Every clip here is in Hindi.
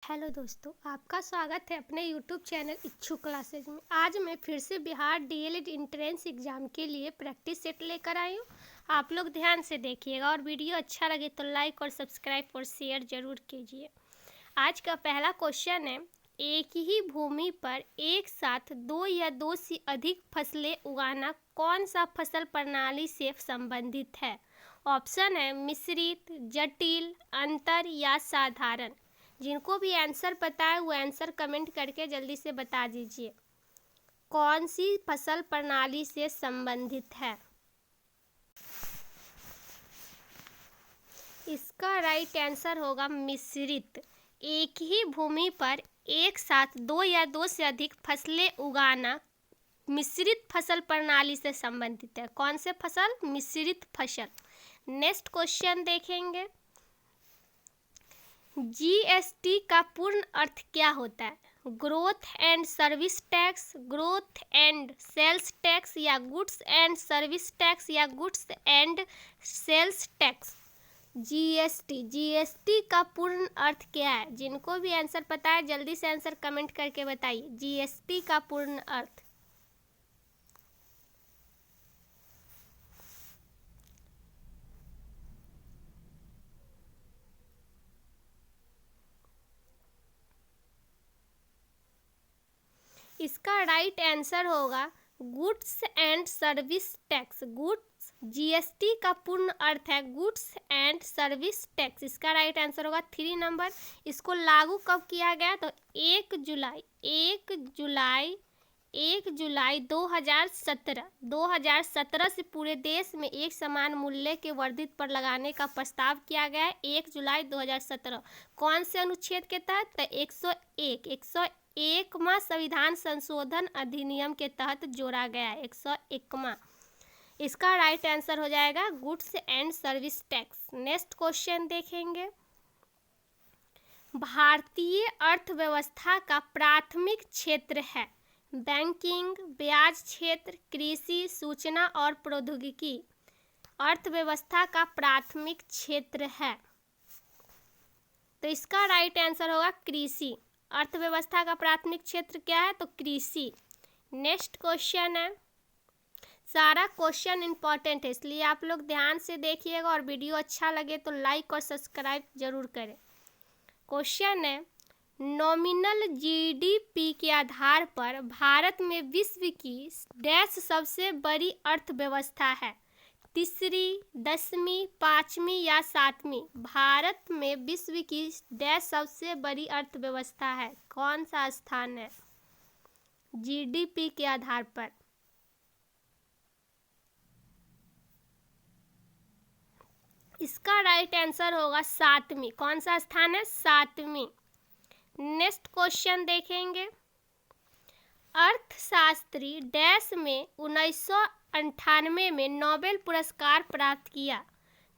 हेलो दोस्तों, आपका स्वागत है अपने यूट्यूब चैनल इच्छुक क्लासेज में। आज मैं फिर से बिहार डीएलएड एंट्रेंस एग्ज़ाम के लिए प्रैक्टिस सेट लेकर आई हूँ। आप लोग ध्यान से देखिएगा और वीडियो अच्छा लगे तो लाइक और सब्सक्राइब और शेयर ज़रूर कीजिए। आज का पहला क्वेश्चन है, एक ही भूमि पर एक साथ दो या दो से अधिक फसलें उगाना कौन सा फसल प्रणाली से संबंधित है? ऑप्शन है मिश्रित, जटिल, अंतर या साधारण। जिनको भी आंसर पता है वो आंसर कमेंट करके जल्दी से बता दीजिए। कौन सी फसल प्रणाली से संबंधित है? इसका राइट आंसर होगा मिश्रित। एक ही भूमि पर एक साथ दो या दो से अधिक फसलें उगाना मिश्रित फसल प्रणाली से संबंधित है। कौन से फसल? मिश्रित फसल। नेक्स्ट क्वेश्चन देखेंगे, जीएसटी का पूर्ण अर्थ क्या होता है? Growth and service tax, growth and sales tax, या गुड्स एंड सर्विस टैक्स, या goods and sales tax. GST का पूर्ण अर्थ क्या है? जिनको भी आंसर पता है जल्दी से आंसर कमेंट करके बताइए। जीएसटी का पूर्ण अर्थ। इसका राइट आंसर होगा goods and service tax. Goods, GST का पूर्ण अर्थ है गुड्स एंड सर्विस टैक्स। इसका राइट आंसर होगा 3 नंबर। इसको लागू कब किया गया? तो 1 जुलाई 2017 से पूरे देश में एक समान मूल्य के वर्धित पर लगाने का प्रस्ताव किया गया है। 1 जुलाई 2017 कौन से अनुच्छेद के तहत? तो 101वां संविधान संशोधन अधिनियम के तहत जोड़ा गया है। 101वां। इसका राइट आंसर हो जाएगा goods and service tax. Next question देखेंगे, भारतीय अर्थव्यवस्था का प्राथमिक क्षेत्र है बैंकिंग, ब्याज क्षेत्र, कृषि, सूचना और प्रौद्योगिकी। अर्थव्यवस्था का प्राथमिक क्षेत्र है तो इसका राइट आंसर होगा कृषि। अर्थव्यवस्था का प्राथमिक क्षेत्र क्या है? तो कृषि। नेक्स्ट क्वेश्चन है, सारा क्वेश्चन इंपॉर्टेंट है इसलिए आप लोग ध्यान से देखिएगा और वीडियो अच्छा लगे तो लाइक और सब्सक्राइब जरूर करें। क्वेश्चन है, नॉमिनल जीडीपी के आधार पर भारत में विश्व की डैश सबसे बड़ी अर्थव्यवस्था है? तीसरी, 10वीं, 5वीं या 7वीं। भारत में विश्व की डैश सबसे बड़ी अर्थव्यवस्था है? कौन सा स्थान है जीडीपी के आधार पर? इसका राइट आंसर होगा 7वीं। कौन सा स्थान है? 7वीं। नेक्स्ट क्वेश्चन देखेंगे, अर्थशास्त्री डैश में 1998 में नोबेल पुरस्कार प्राप्त किया?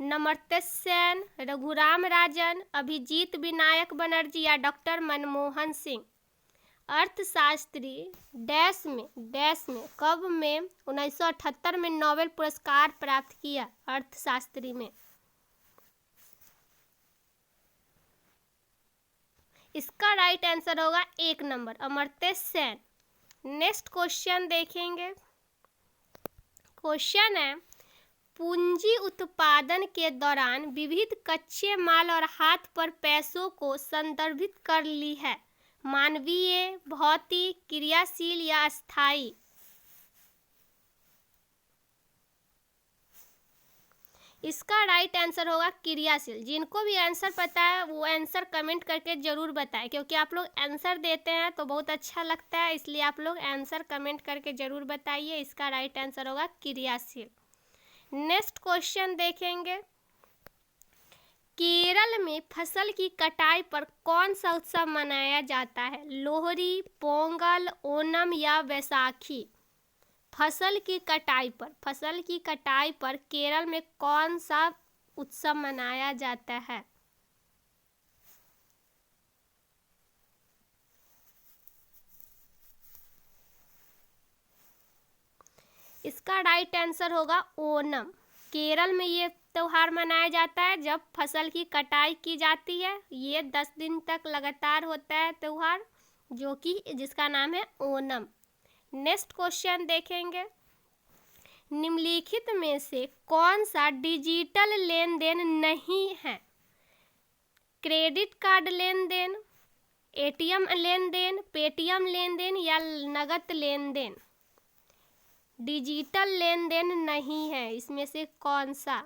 अमर्त्य सेन, रघुराम राजन, अभिजीत विनायक बनर्जी या डॉक्टर मनमोहन सिंह। अर्थशास्त्री डैश में कब में 1978 में नोबेल पुरस्कार प्राप्त किया? अर्थशास्त्री में। इसका राइट आंसर होगा 1 number, Amartya Sen. Next question देखेंगे, क्वेश्चन है, पूंजी उत्पादन के दौरान विविध कच्चे माल और हाथ पर पैसों को संदर्भित कर ली है? मानवीय, भौतिक, क्रियाशील या स्थायी। इसका राइट आंसर होगा क्रियाशील। जिनको भी आंसर पता है वो आंसर कमेंट करके जरूर बताएं, क्योंकि आप लोग आंसर देते हैं तो बहुत अच्छा लगता है, इसलिए आप लोग आंसर कमेंट करके जरूर बताइए। इसका राइट आंसर होगा क्रियाशील। नेक्स्ट क्वेश्चन देखेंगे, केरल में फसल की कटाई पर कौन सा उत्सव मनाया जाता है? लोहड़ी, पोंगल, ओणम या वैसाखी। फसल की कटाई पर केरल में कौन सा उत्सव मनाया जाता है? इसका राइट आंसर होगा ओणम। केरल में ये त्यौहार मनाया जाता है? जब फसल की कटाई की जाती है। ये 10 दिन तक लगातार होता है त्यौहार, जो कि जिसका नाम है ओणम। नेक्स्ट क्वेश्चन देखेंगे, निम्नलिखित में से कौन सा डिजिटल लेन देन नहीं है? क्रेडिट कार्ड लेन देन, एटीएम लेन देन, पेटीएम लेन देन या नगद लेन देन? डिजिटल लेन देन नहीं है, इसमें से कौन सा?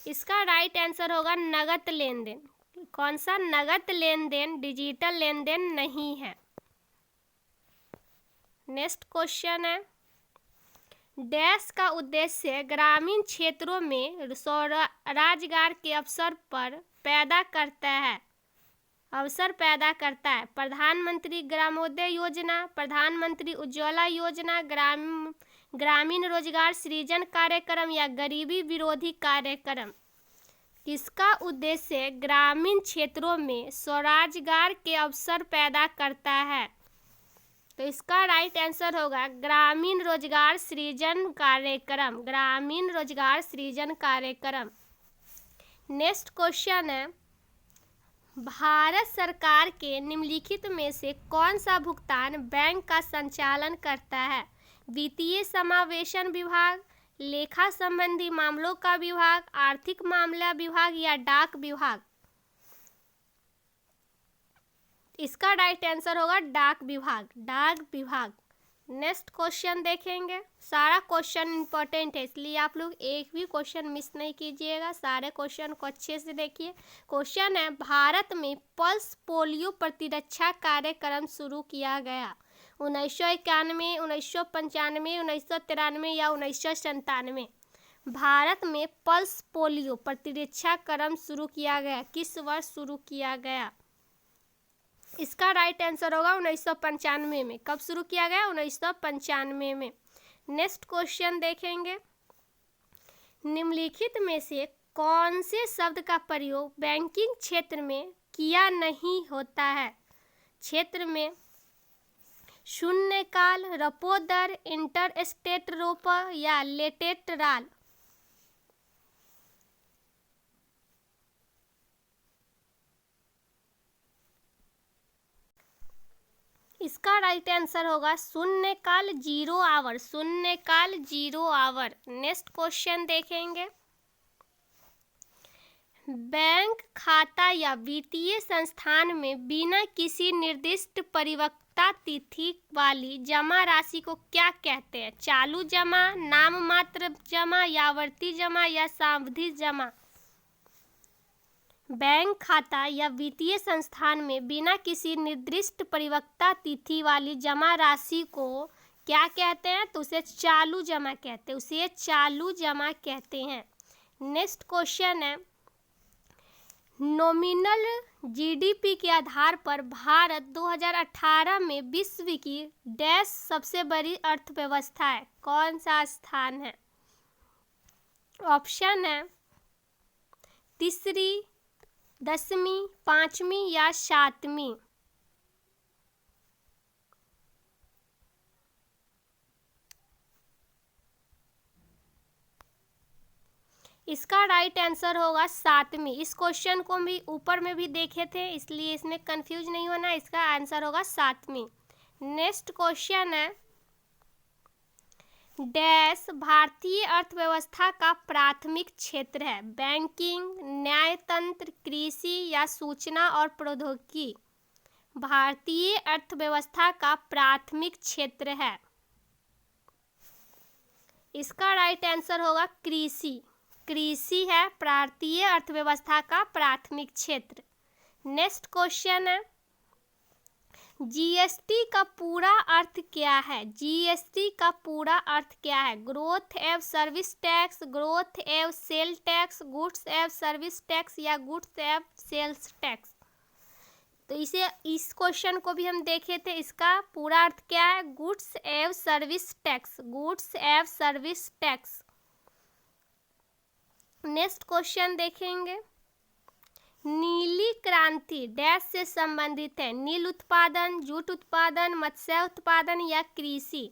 इसका राइट आंसर होगा नगद लेन देन। कौन सा? नगद लेन देन डिजिटल लेन देन नहीं है। नेक्स्ट क्वेश्चन है, डैश का उद्देश्य ग्रामीण क्षेत्रों में स्वरोजगार के अवसर पैदा करता है। प्रधानमंत्री ग्रामोदय योजना, प्रधानमंत्री उज्ज्वला योजना, ग्रामीण रोजगार सृजन कार्यक्रम या गरीबी विरोधी कार्यक्रम? किसका उद्देश्य ग्रामीण क्षेत्रों में स्वरोजगार के अवसर पैदा करता है? तो इसका राइट आंसर होगा ग्रामीण रोजगार सृजन कार्यक्रम, ग्रामीण रोजगार सृजन कार्यक्रम। नेक्स्ट क्वेश्चन है, भारत सरकार के निम्नलिखित में से कौन सा भुगतान बैंक का संचालन करता है? वित्तीय समावेशन विभाग, लेखा संबंधी मामलों का विभाग, आर्थिक मामला विभाग या डाक विभाग? इसका राइट आंसर होगा डाक विभाग, डाक विभाग। नेक्स्ट क्वेश्चन देखेंगे, सारा क्वेश्चन इंपॉर्टेंट है, इसलिए आप लोग एक भी क्वेश्चन मिस नहीं कीजिएगा, सारे क्वेश्चन को अच्छे से देखिए। क्वेश्चन है, भारत में पल्स पोलियो प्रतिरक्षा कार्यक्रम शुरू किया गया 1991, 1995, 1993 या 1997? भारत में पल्स पोलियो प्रतिरक्षा कार्यक्रम शुरू किया गया, किस वर्ष शुरू किया गया? इसका राइट आंसर होगा 1995 में। कब शुरू किया गया? 1995 में। नेक्स्ट क्वेश्चन देखेंगे, निम्नलिखित में से कौन से शब्द का प्रयोग बैंकिंग क्षेत्र में किया नहीं होता है? क्षेत्र में शून्यकाल, रेपो दर, इंटरेस्ट रेपो या लेटेरल? इसका राइट आंसर होगा शून्यकाल, 0 आवर, शून्यकाल 0 आवर। नेक्स्ट क्वेश्चन देखेंगे, बैंक खाता या वित्तीय संस्थान में बिना किसी निर्दिष्ट परिपक्वता तिथि वाली जमा राशि को क्या कहते हैं? चालू जमा, नाम मात्र जमा या आवर्ती जमा या सावधि जमा? बैंक खाता या वित्तीय संस्थान में बिना किसी निर्दिष्ट परिपक्वता तिथि वाली जमा राशि को क्या कहते हैं? तो उसे चालू जमा कहते हैं, उसे चालू जमा कहते हैं। नेक्स्ट क्वेश्चन है, नॉमिनल जीडीपी के आधार पर भारत 2018 में विश्व की डैश सबसे बड़ी अर्थव्यवस्था है? कौन सा स्थान है? ऑप्शन है तीसरी, 10वीं, 5वीं या 7वीं? इसका राइट आंसर होगा 7वीं। इस क्वेश्चन को भी ऊपर में भी देखे थे, इसलिए इसमें कंफ्यूज नहीं होना, इसका आंसर होगा 7वीं। नेक्स्ट क्वेश्चन है, डैश भारतीय अर्थव्यवस्था का प्राथमिक क्षेत्र है? बैंकिंग, न्यायतंत्र, कृषि या सूचना और प्रौद्योगिकी? भारतीय अर्थव्यवस्था का प्राथमिक क्षेत्र है, इसका राइट आंसर होगा कृषि। कृषि है भारतीय अर्थव्यवस्था का प्राथमिक क्षेत्र। नेक्स्ट क्वेश्चन है, जीएसटी का पूरा अर्थ क्या है? जीएसटी का पूरा अर्थ क्या है? ग्रोथ एवं सर्विस टैक्स, ग्रोथ एवं सेल टैक्स, गुड्स एवं सर्विस टैक्स या गुड्स एवं सेल्स टैक्स? तो इस क्वेश्चन को भी हम देखे थे, इसका पूरा अर्थ क्या है? गुड्स एवं सर्विस टैक्स, गुड्स एवं सर्विस टैक्स। नेक्स्ट क्वेश्चन देखेंगे, नीली क्रांति डैश से संबंधित है? नील उत्पादन, जूट उत्पादन, मत्स्य उत्पादन या कृषि?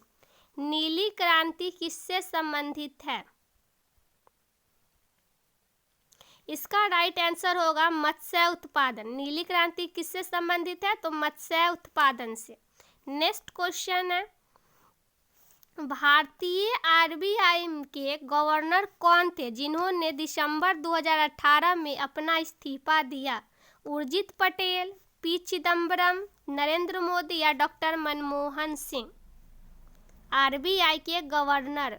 नीली क्रांति किससे संबंधित है? इसका राइट आंसर होगा मत्स्य उत्पादन। नीली क्रांति किससे संबंधित है? तो मत्स्य उत्पादन से। नेक्स्ट क्वेश्चन है, भारतीय आरबीआई के गवर्नर कौन थे जिन्होंने दिसंबर 2018 में अपना इस्तीफा दिया? उर्जित पटेल, पी चिदम्बरम, नरेंद्र मोदी या डॉक्टर मनमोहन सिंह? आरबीआई के गवर्नर,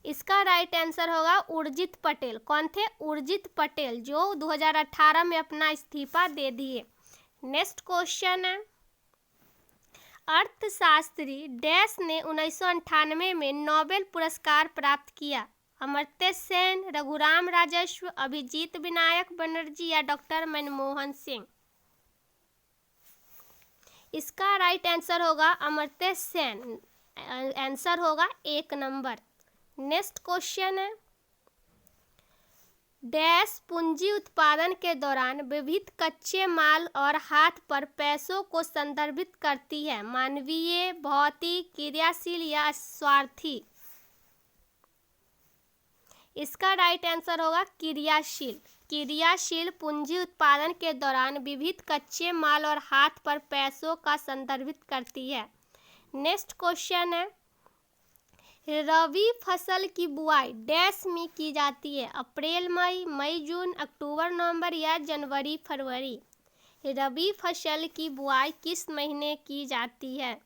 इसका राइट आंसर होगा उर्जित पटेल। कौन थे? उर्जित पटेल, जो 2018 में अपना इस्तीफा दे दिए। नेक्स्ट क्वेश्चन है, अर्थशास्त्री डैश ने 1998 में नोबेल पुरस्कार प्राप्त किया? अमर्त्य सेन, रघुराम राजस्व, अभिजीत विनायक बनर्जी या डॉक्टर मनमोहन सिंह? इसका राइट आंसर होगा अमर्त्य सेन। आंसर होगा 1 नंबर। नेक्स्ट क्वेश्चन है, डैश पूंजी उत्पादन के दौरान विविध कच्चे माल और हाथ पर पैसों को संदर्भित करती है? मानवीय, भौतिक, क्रियाशील या स्वार्थी? इसका राइट आंसर होगा क्रियाशील। क्रियाशील पूंजी उत्पादन के दौरान विविध कच्चे माल और हाथ पर पैसों का संदर्भित करती है। नेक्स्ट क्वेश्चन है, रबी फसल की बुआई डैश में की जाती है? अप्रैल मई, मई जून, अक्टूबर नवंबर या जनवरी फरवरी? रबी फसल की बुआई किस महीने की जाती है?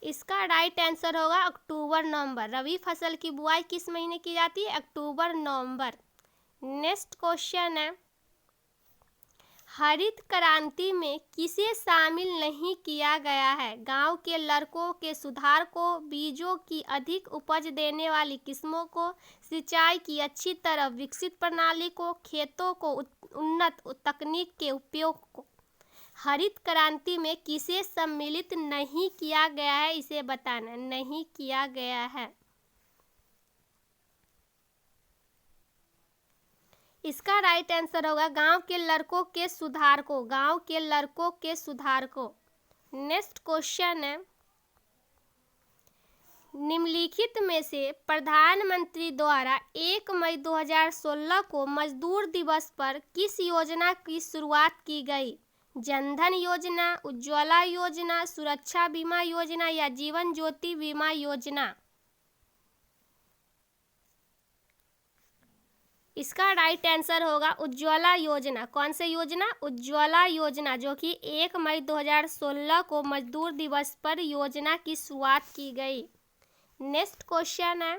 इसका राइट आंसर होगा अक्टूबर नवंबर। रबी फसल की बुआई किस महीने की जाती है? अक्टूबर नवंबर। नेक्स्ट क्वेश्चन है, हरित क्रांति में किसे शामिल नहीं किया गया है? गांव के लड़कों के सुधार को, बीजों की अधिक उपज देने वाली किस्मों को, सिंचाई की अच्छी तरह विकसित प्रणाली को, खेतों को उन्नत तकनीक के उपयोग को? हरित क्रांति में किसे सम्मिलित नहीं किया गया है, इसे बताना। नहीं किया गया है। इसका राइट आंसर होगा गांव के लड़कों के सुधार को। गांव के लड़कों के सुधार को। नेक्स्ट क्वेश्चन है, निम्नलिखित में से प्रधानमंत्री द्वारा 1 मई 2016 को मजदूर दिवस पर किस योजना की शुरुआत की गई? जनधन योजना, उज्ज्वला योजना, सुरक्षा बीमा योजना या जीवन ज्योति बीमा योजना? इसका राइट आंसर होगा उज्ज्वला योजना। कौन सी योजना? उज्ज्वला योजना, जो कि 1 मई 2016 को मजदूर दिवस पर योजना की शुरुआत की गई। नेक्स्ट क्वेश्चन है,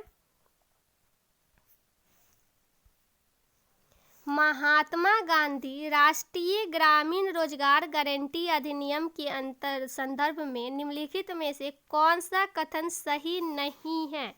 महात्मा गांधी राष्ट्रीय ग्रामीण रोजगार गारंटी अधिनियम के संदर्भ में निम्नलिखित में से कौन सा कथन सही नहीं है?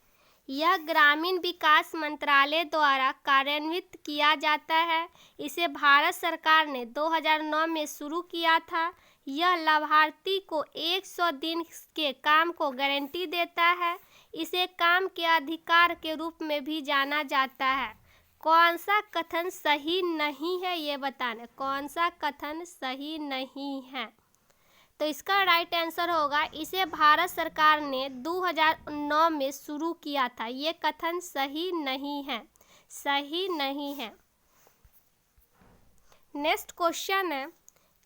यह ग्रामीण विकास मंत्रालय द्वारा कार्यान्वित किया जाता है। इसे भारत सरकार ने 2009 में शुरू किया था। यह लाभार्थी को 100 दिन के काम को गारंटी देता है। इसे काम के अधिकार के रूप में भी जाना जाता है। कौन सा कथन सही नहीं है, ये बताना। कौन सा कथन सही नहीं है? तो इसका राइट आंसर होगा इसे भारत सरकार ने 2009 में शुरू किया था। ये कथन सही नहीं है। सही नहीं है। नेक्स्ट क्वेश्चन है,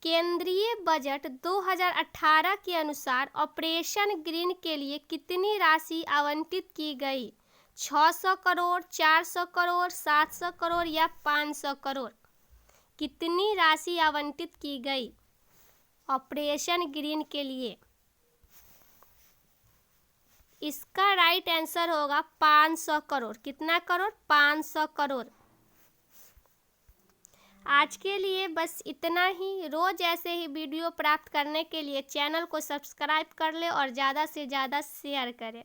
केंद्रीय बजट 2018 के अनुसार ऑपरेशन ग्रीन के लिए कितनी राशि आवंटित की गई? 600 करोड़, 400 करोड़, 700 करोड़ या 500 करोड़? कितनी राशि आवंटित की गई ऑपरेशन ग्रीन के लिए? इसका राइट आंसर होगा 500 करोड़। कितना करोड़? 500 करोड़। आज के लिए बस इतना ही। रोज ऐसे ही वीडियो प्राप्त करने के लिए चैनल को सब्सक्राइब कर ले और ज़्यादा से ज़्यादा शेयर करें।